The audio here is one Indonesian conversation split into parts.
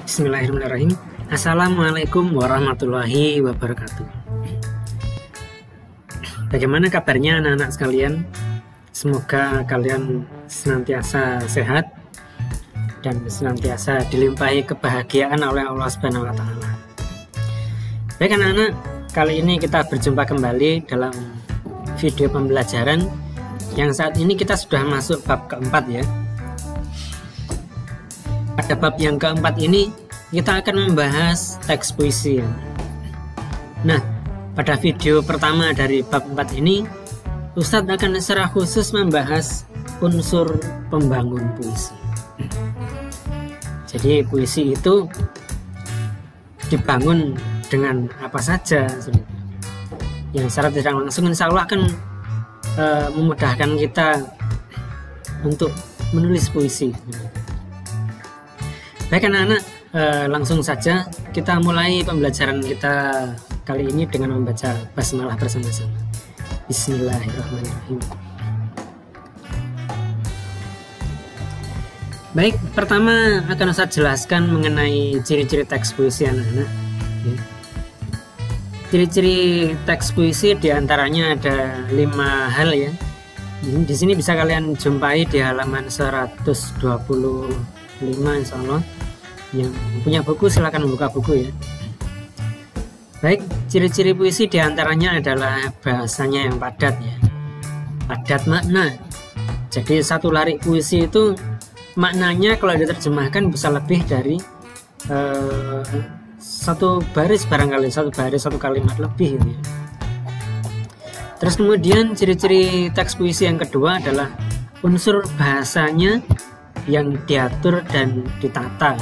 Bismillahirrahmanirrahim. Assalamualaikum warahmatullahi wabarakatuh. Bagaimana kabarnya anak-anak sekalian? Semoga kalian senantiasa sehat dan senantiasa dilimpahi kebahagiaan oleh Allah Subhanahu wa taala. Baik anak-anak, kali ini kita berjumpa kembali dalam video pembelajaran yang saat ini kita sudah masuk bab keempat ya. Pada bab yang keempat ini kita akan membahas teks puisi. Nah, pada video pertama dari bab 4 ini Ustadz akan secara khusus membahas unsur pembangun puisi. Jadi puisi itu dibangun dengan apa saja, yang secara tidak langsung insya Allah akan memudahkan kita untuk menulis puisi. Baik anak-anak, langsung saja kita mulai pembelajaran kita kali ini dengan membaca basmalah bersama-sama. Bismillahirrahmanirrahim. Baik, pertama akan saya jelaskan mengenai ciri-ciri teks puisi anak-anak. Ciri-ciri teks puisi diantaranya ada 5 hal ya. Di sini bisa kalian jumpai di halaman 125 insya Allah. Yang punya buku silahkan membuka buku ya. Baik, ciri-ciri puisi diantaranya adalah bahasanya yang padat ya, padat makna. Jadi satu larik puisi itu maknanya kalau diterjemahkan bisa lebih dari satu baris, barangkali satu baris, satu kalimat lebih gitu ya. Terus kemudian ciri-ciri teks puisi yang kedua adalah unsur bahasanya yang diatur dan ditata.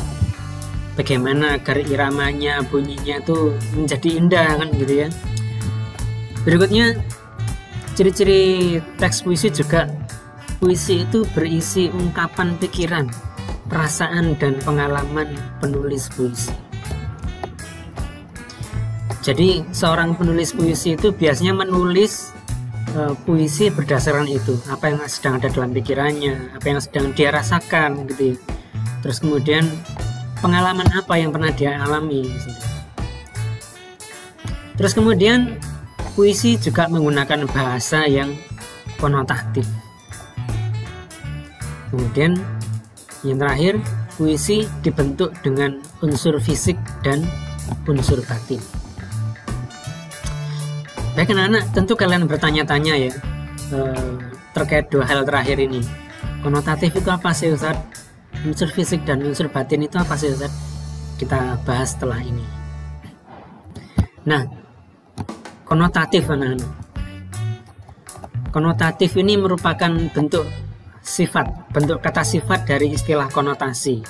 Bagaimana agar iramanya, bunyinya itu menjadi indah kan gitu ya. Berikutnya ciri-ciri teks puisi juga, puisi itu berisi ungkapan pikiran, perasaan dan pengalaman penulis puisi. Jadi seorang penulis puisi itu biasanya menulis puisi berdasarkan itu, apa yang sedang ada dalam pikirannya, apa yang sedang dia rasakan gitu ya. Terus kemudian pengalaman apa yang pernah dia alami. Terus kemudian puisi juga menggunakan bahasa yang konotatif. Kemudian yang terakhir, puisi dibentuk dengan unsur fisik dan unsur batin. Baik anak-anak, tentu kalian bertanya-tanya ya terkait 2 hal terakhir ini. Konotatif itu apa sih Ustaz? Unsur fisik dan unsur batin itu apa sih Ustaz? Kita bahas setelah ini. Nah, konotatif anak-anak. Konotatif ini merupakan bentuk sifat, bentuk kata sifat dari istilah konotasi,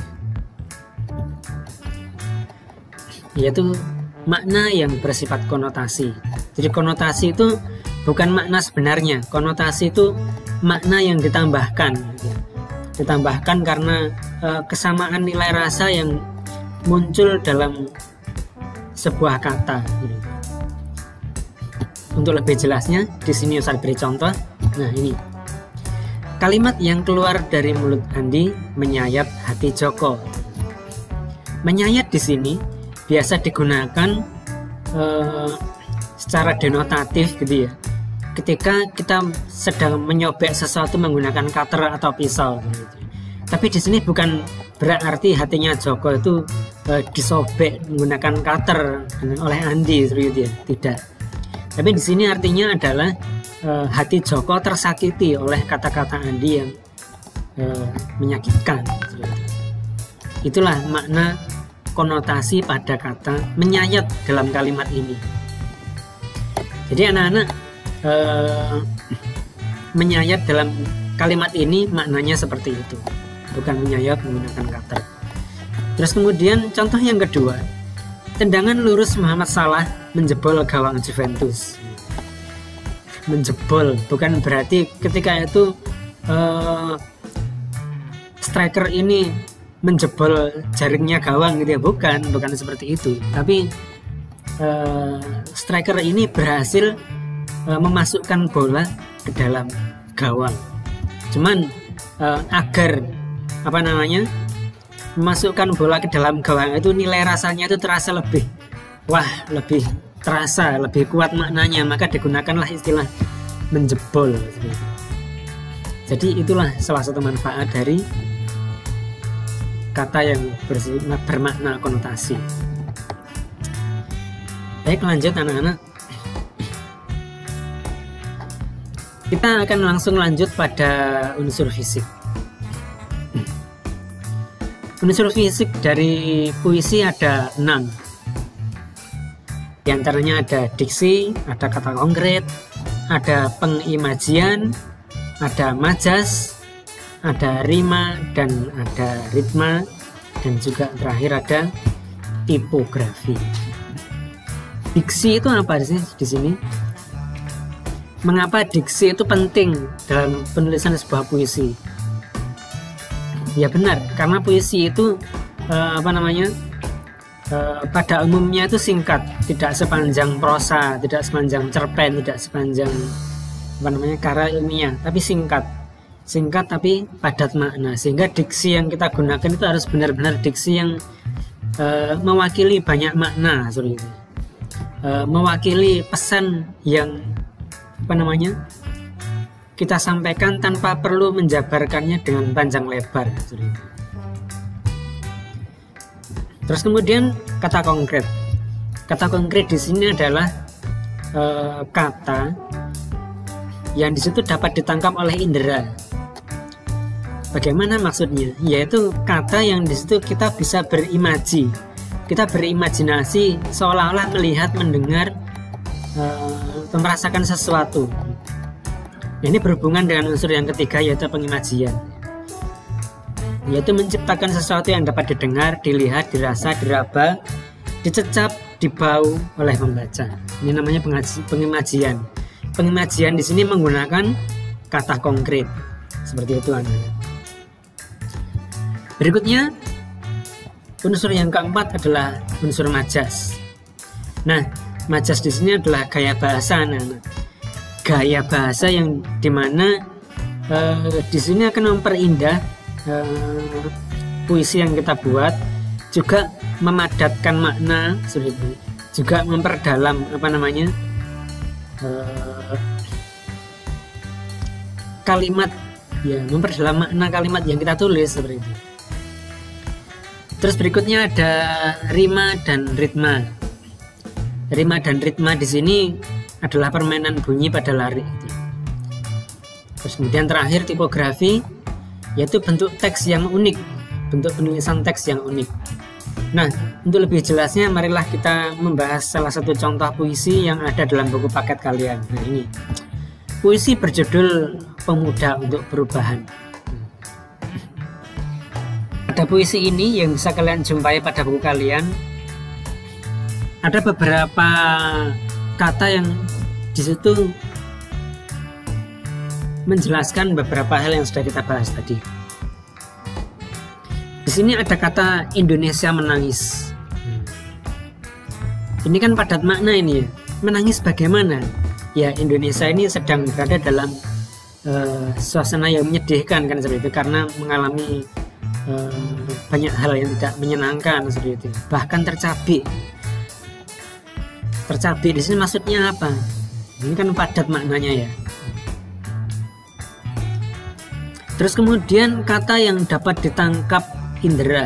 yaitu makna yang bersifat konotasi. Jadi konotasi itu bukan makna sebenarnya. Konotasi itu makna yang ditambahkan. Ditambahkan karena kesamaan nilai rasa yang muncul dalam sebuah kata. Untuk lebih jelasnya, di sini Ustaz beri contoh. Nah ini, kalimat yang keluar dari mulut Andi menyayat hati Joko. Menyayat di sini biasa digunakan secara denotatif gitu ya. Ketika kita sedang menyobek sesuatu menggunakan cutter atau pisau gitu. Tapi di sini bukan berarti hatinya Joko itu disobek menggunakan cutter oleh Andi gitu ya. Tidak. Tapi di sini artinya adalah hati Joko tersakiti oleh kata-kata Andi yang menyakitkan gitu. Itulah makna konotasi pada kata menyayat dalam kalimat ini. Jadi anak-anak, menyayat dalam kalimat ini maknanya seperti itu, bukan menyayat menggunakan kata. Terus kemudian contoh yang kedua, tendangan lurus Muhammad Salah menjebol gawang Juventus. Menjebol bukan berarti ketika itu striker ini menjebol jaringnya gawang gitu ya, bukan seperti itu. Tapi striker ini berhasil memasukkan bola ke dalam gawang. Cuman agar memasukkan bola ke dalam gawang itu nilai rasanya itu terasa lebih lebih terasa, lebih kuat maknanya, maka digunakanlah istilah menjebol. Jadi itulah salah satu manfaat dari kata yang bermakna konotasi. Baik, lanjut anak-anak. Kita akan langsung lanjut pada unsur fisik. Unsur fisik dari puisi ada 6. Di antaranya ada diksi, ada kata konkret, ada pengimajian, ada majas, ada rima, dan ada ritma, dan juga terakhir ada tipografi. Diksi itu apa sih di sini? Mengapa diksi itu penting dalam penulisan sebuah puisi? Ya benar, karena puisi itu pada umumnya itu singkat, tidak sepanjang prosa, tidak sepanjang cerpen, tidak sepanjang karya ilmiah, tapi singkat tapi padat makna. Sehingga diksi yang kita gunakan itu harus benar-benar diksi yang mewakili banyak makna, mewakili pesan yang kita sampaikan tanpa perlu menjabarkannya dengan panjang lebar. Terus kemudian kata konkret. Kata konkret di sini adalah kata yang disitu dapat ditangkap oleh indera. Bagaimana maksudnya? Yaitu kata yang disitu kita bisa kita berimajinasi seolah-olah melihat, mendengar, merasakan sesuatu. Ini berhubungan dengan unsur yang ketiga, yaitu pengimajian, yaitu menciptakan sesuatu yang dapat didengar, dilihat, dirasa, diraba, dicecap, dibau oleh pembaca. Ini namanya pengimajian. Pengimajian di sini menggunakan kata konkret. Seperti itu, anak-anak. Berikutnya, unsur yang keempat adalah unsur majas. Nah, majas di sini adalah gaya bahasa, anak-anak. Gaya bahasa yang dimana di sini akan memperindah puisi yang kita buat, juga memadatkan makna, juga memperdalam kalimat, ya, memperdalam makna kalimat yang kita tulis seperti itu. Terus berikutnya ada rima dan ritma. Rima dan ritma di sini adalah permainan bunyi pada larik. Terus kemudian terakhir tipografi, yaitu bentuk teks yang unik, bentuk penulisan teks yang unik. Nah, untuk lebih jelasnya marilah kita membahas salah satu contoh puisi yang ada dalam buku paket kalian. Nah, ini puisi berjudul Pemuda untuk Perubahan. Pada puisi ini yang bisa kalian jumpai pada buku kalian, ada beberapa kata yang di situ menjelaskan beberapa hal yang sudah kita bahas tadi. Di sini ada kata Indonesia menangis. Ini kan padat makna ini ya. Menangis bagaimana? Ya, Indonesia ini sedang berada dalam suasana yang menyedihkan kan seperti itu, karena mengalami banyak hal yang tidak menyenangkan seperti itu. Bahkan tercabik. Tercabik di sini maksudnya apa? Ini kan padat maknanya ya. Terus kemudian kata yang dapat ditangkap indera.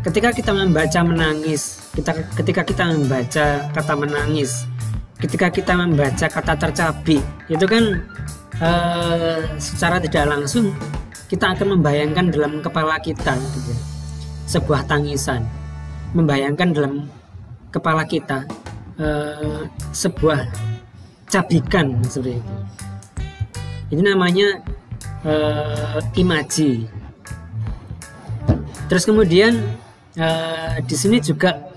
Ketika kita membaca menangis, ketika kita membaca kata menangis, ketika kita membaca kata tercabik, itu kan secara tidak langsung kita akan membayangkan dalam kepala kita gitu, sebuah tangisan, membayangkan dalam kepala kita sebuah cabikan seperti itu. Ini namanya imaji. Terus kemudian di sini juga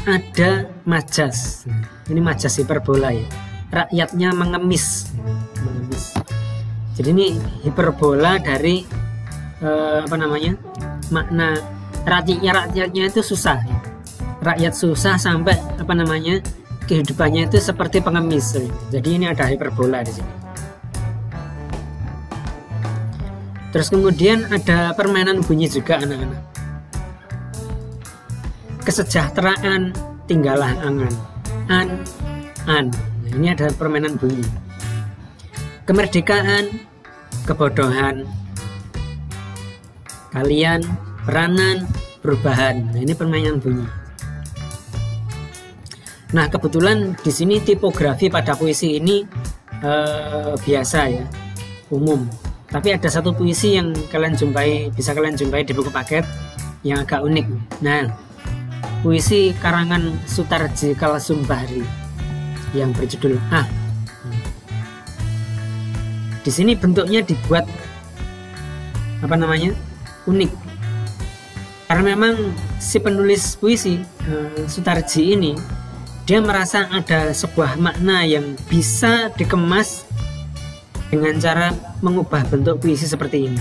ada majas. Ini majas hiperbola ya. Rakyatnya mengemis. Jadi ini hiperbola dari makna rakyatnya itu susah. Rakyat susah sampai kehidupannya itu seperti pengemis. Jadi ini ada hiperbola di sini. Terus kemudian ada permainan bunyi juga anak-anak. Kesejahteraan tinggallah angan. An. Nah, ini ada permainan bunyi. Kemerdekaan, kebodohan, kalian, peranan, perubahan. Nah, ini permainan bunyi. Nah, kebetulan di sini tipografi pada puisi ini biasa ya, umum. Tapi ada satu puisi yang bisa kalian jumpai di buku paket yang agak unik. Nah, puisi karangan Sutarji Kalasumbahri yang berjudul Ah. Di sini bentuknya dibuat unik. Karena memang si penulis puisi Sutarji ini dia merasa ada sebuah makna yang bisa dikemas dengan cara mengubah bentuk puisi seperti ini.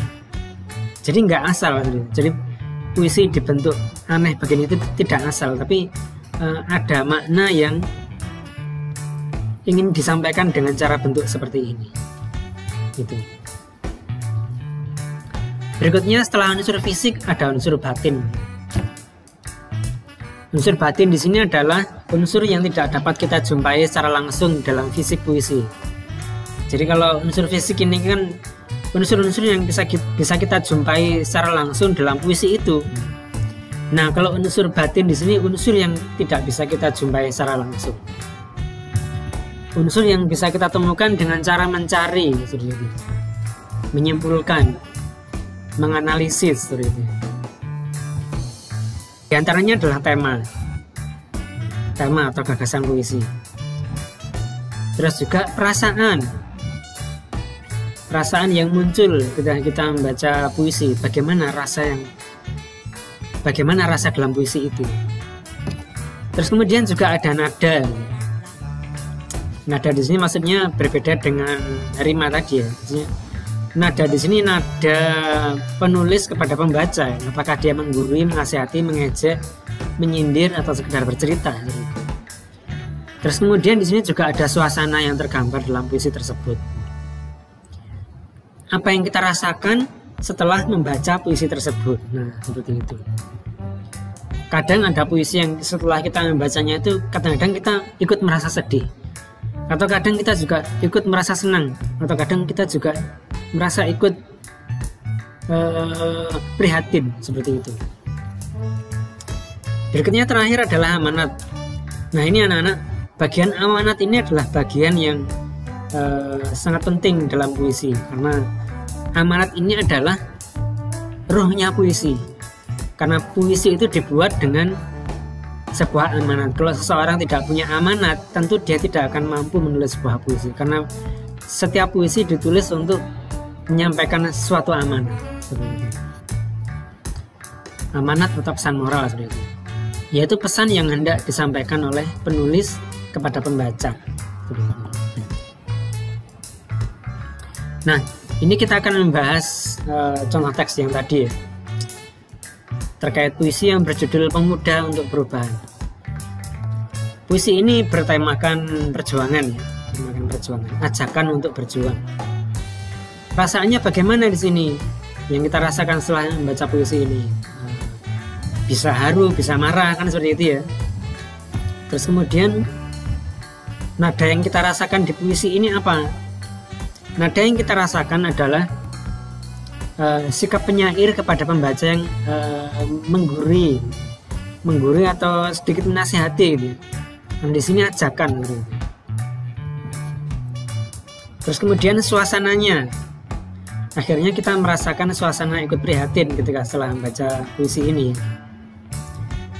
Jadi nggak asal, jadi puisi dibentuk aneh begini itu tidak asal, tapi ada makna yang ingin disampaikan dengan cara bentuk seperti ini. Gitu. Berikutnya setelah unsur fisik ada unsur batin. Unsur batin di sini adalah unsur yang tidak dapat kita jumpai secara langsung dalam fisik puisi. Jadi kalau unsur fisik ini kan unsur-unsur yang bisa kita jumpai secara langsung dalam puisi itu. Nah, kalau unsur batin di sini unsur yang tidak bisa kita jumpai secara langsung. Unsur yang bisa kita temukan dengan cara mencari, menyimpulkan, menganalisis, Di antaranya adalah tema atau gagasan puisi. Terus juga perasaan yang muncul ketika kita membaca puisi, bagaimana rasa dalam puisi itu. Terus kemudian juga ada nada. Nada di sini maksudnya berbeda dengan rima tadi ya. Maksudnya, nada di sini nada penulis kepada pembaca. Apakah dia menggurui, menasihati, mengejek, menyindir atau sekedar bercerita. Terus kemudian di sini juga ada suasana yang tergambar dalam puisi tersebut. Apa yang kita rasakan setelah membaca puisi tersebut. Nah, seperti itu. Kadang ada puisi yang setelah kita membacanya itu kadang-kadang kita ikut merasa sedih, atau kadang kita juga ikut merasa senang, atau kadang kita juga merasa ikut prihatin, seperti itu. Berikutnya terakhir adalah amanat. Nah, ini anak-anak, bagian amanat ini adalah bagian yang sangat penting dalam puisi, karena amanat ini adalah ruhnya puisi. Karena puisi itu dibuat dengan sebuah amanat. Kalau seseorang tidak punya amanat, tentu dia tidak akan mampu menulis sebuah puisi. Karena setiap puisi ditulis untuk menyampaikan suatu amanat. Amanat atau pesan moral seperti itu. Yaitu pesan yang hendak disampaikan oleh penulis kepada pembaca. Nah, ini kita akan membahas contoh teks yang tadi ya, terkait puisi yang berjudul Pemuda untuk Perubahan. Puisi ini bertemakan perjuangan ya, ajakan untuk berjuang. Perasaannya bagaimana di sini yang kita rasakan setelah membaca puisi ini? Bisa haru, bisa marah, kan seperti itu ya. Terus kemudian nada yang kita rasakan di puisi ini apa? Nada yang kita rasakan adalah sikap penyair kepada pembaca yang menggurui atau sedikit menasihati gitu. Dan di sini ajakan gitu. Terus kemudian suasananya, akhirnya kita merasakan suasana ikut prihatin ketika setelah membaca puisi ini.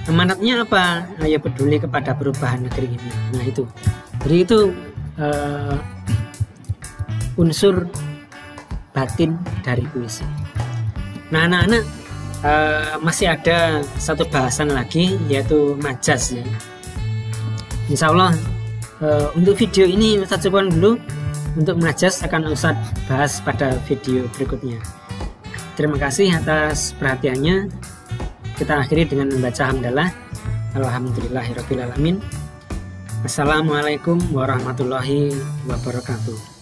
Amanatnya apa? Ayo peduli kepada perubahan negeri ini. Nah itu, jadi itu unsur batin dari puisi. Nah anak-anak, masih ada satu bahasan lagi, yaitu majas ya. Insya Allah untuk video ini Ustadz cukupkan dulu. Untuk majas akan Ustadz bahas pada video berikutnya. Terima kasih atas perhatiannya. Kita akhiri dengan membaca hamdalah. Alhamdulillahirabbil alamin. Assalamualaikum warahmatullahi wabarakatuh.